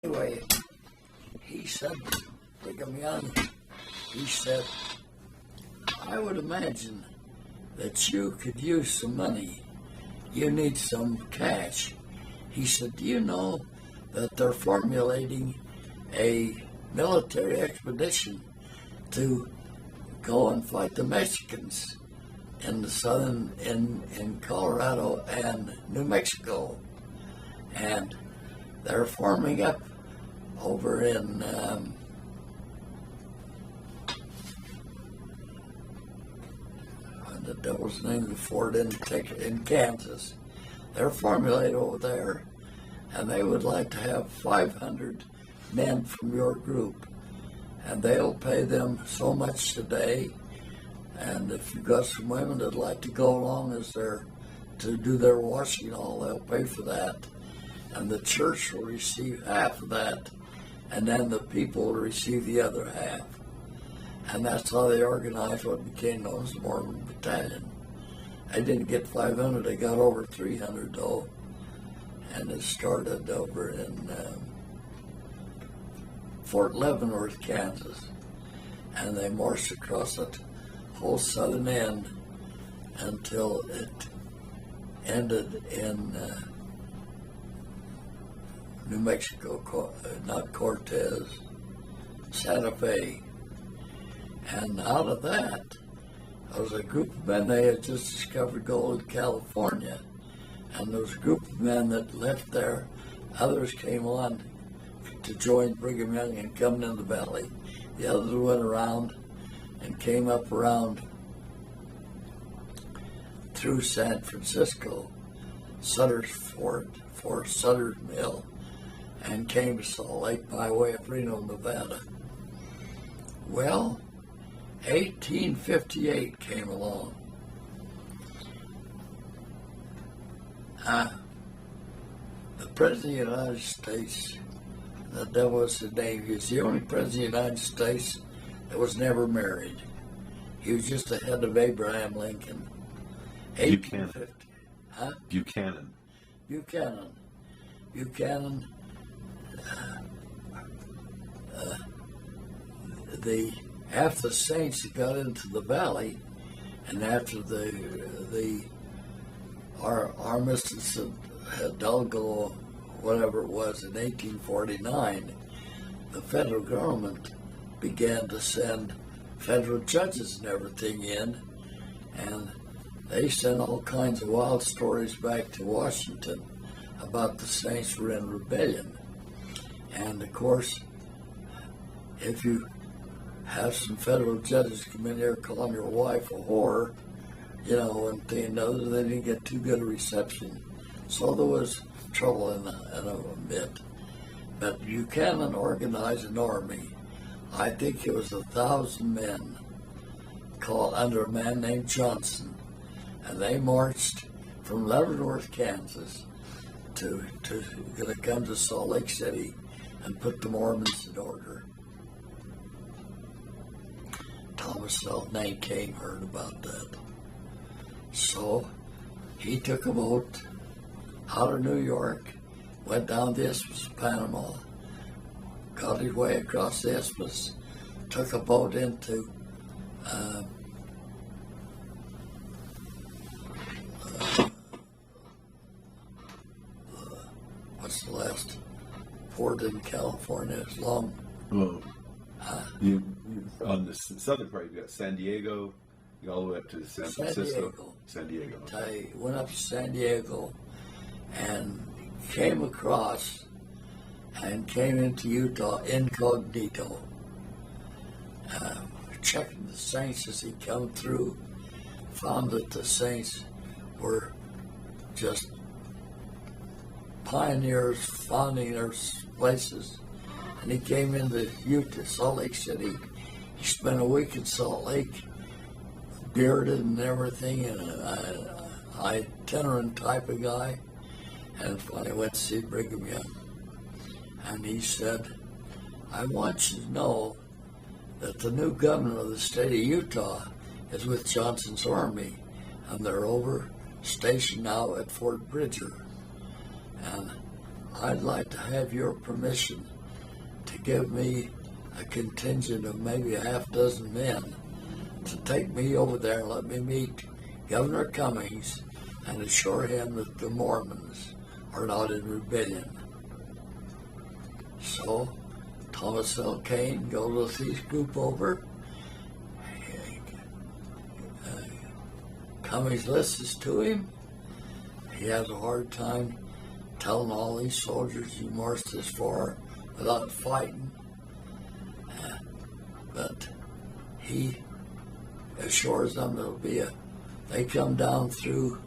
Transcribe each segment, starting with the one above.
Anyway, he said, Brigham Young, he said, I would imagine that you could use some money. You need some cash. He said, do you know that they're formulating a military expedition to go and fight the Mexicans in the southern, in Colorado and New Mexico? And they're forming up over in the devil's name of the fort in Kansas. They're formulated over there, and they would like to have 500 men from your group, and they'll pay them so much today. And if you've got some women that'd like to go along as to do their washing and all, they'll pay for that. And the church will receive half of that, and then the people will receive the other half. And that's how they organized what became known as the Mormon Battalion. They didn't get 500, they got over 300 though. And it started over in Fort Leavenworth, Kansas. And they marched across the whole southern end until it ended in New Mexico, not Cortez, Santa Fe. And out of that, there was a group of men, they had just discovered gold in California. And there was a group of men that left there. Others came on to join Brigham Young and come into the valley. The others went around and came up around through San Francisco, Sutter's Fort Sutter's Mill, and came to Salt Lake by way of Reno, Nevada. Well, 1858 came along. The President of the United States, that was his name, he was the only President of the United States that was never married. He was just ahead of Abraham Lincoln. Buchanan. Huh? Buchanan. Buchanan. After the Saints got into the valley, and after the armistice of Hidalgo, whatever it was, in 1849, the federal government began to send federal judges and everything in, and they sent all kinds of wild stories back to Washington about the Saints were in rebellion. And of course, if you have some federal judges come in here calling your wife a whore, you know, and they didn't get too good a reception. So there was trouble in a bit. But Buchanan organized an army. I think it was 1,000 men called under a man named Johnson. And they marched from Leavenworth, Kansas to come to Salt Lake City and put the Mormons in order. Thomas Name King heard about that. So he took a boat out of New York, went down the Isthmus of Panama, got his way across the Isthmus, took a boat into what's the last port in California? It's long. Oh. On the southern part, you got San Diego, you go all the way up to San Francisco. San Diego. I went up to San Diego and came across and came into Utah incognito, checking the Saints as he come through, found that the Saints were just pioneers founding their places. And he came into Utah, Salt Lake City. He spent a week in Salt Lake, bearded and everything, and an itinerant type of guy. And finally went to see Brigham Young. And he said, I want you to know that the new governor of the state of Utah is with Johnson's army, and they're over stationed now at Fort Bridger. And I'd like to have your permission to give me a contingent of maybe a half dozen men to take me over there and let me meet Governor Cummings and assure him that the Mormons are not in rebellion. So Thomas L. Kane goes with his group over. Cummings listens to him. He has a hard time telling all these soldiers he marched this far without fighting. But he assures them there'll be they come down through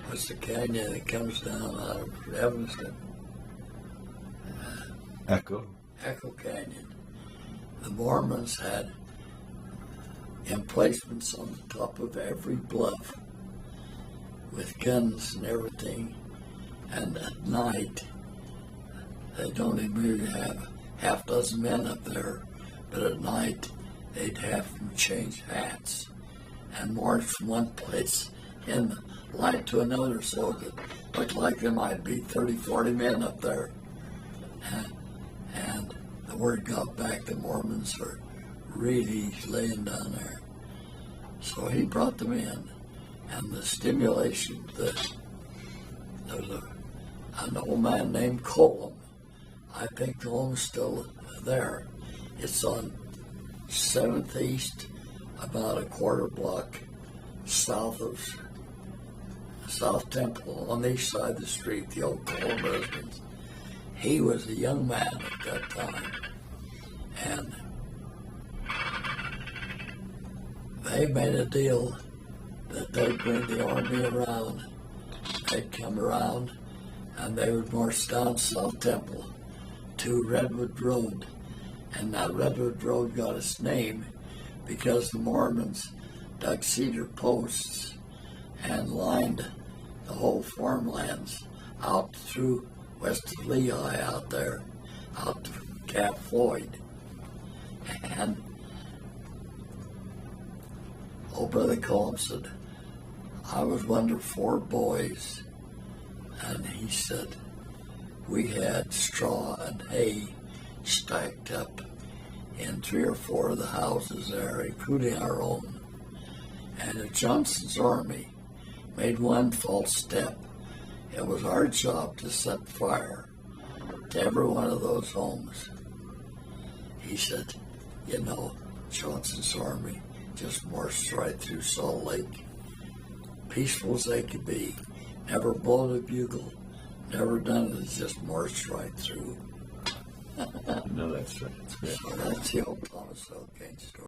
what's the canyon that comes down out of Evanston? Echo Canyon. The Mormons had emplacements on the top of every bluff with guns and everything, and at night they don't even have half dozen men up there, but at night they'd have them change hats and march from one place in the light to another, so that it looked like there might be 30, 40 men up there. And the word got back, the Mormons are really laying down there. So he brought them in, and the stimulation, there was an old man named Colum. I think the home's still there. It's on 7th East, about a quarter block south of South Temple, on the east side of the street, the old Colum residence. He was a young man at that time, and they made a deal that they'd bring the army around. They'd come around, and they would march down South Temple to Redwood Road. And that Redwood Road got its name because the Mormons dug cedar posts and lined the whole farmlands out through west of Lehigh out there, out to Cap Floyd. And old Brother Colum said, I was one of 4 boys, and he said, we had straw and hay stacked up in 3 or 4 of the houses there, including our own. And if Johnson's army made one false step, it was our job to set fire to every one of those homes. He said, you know, Johnson's army just marched right through Salt Lake, peaceful as they could be, never blown a bugle, never done it, just marched right through. No, that's right. That's great. So that's the old Thomas L. Kane story.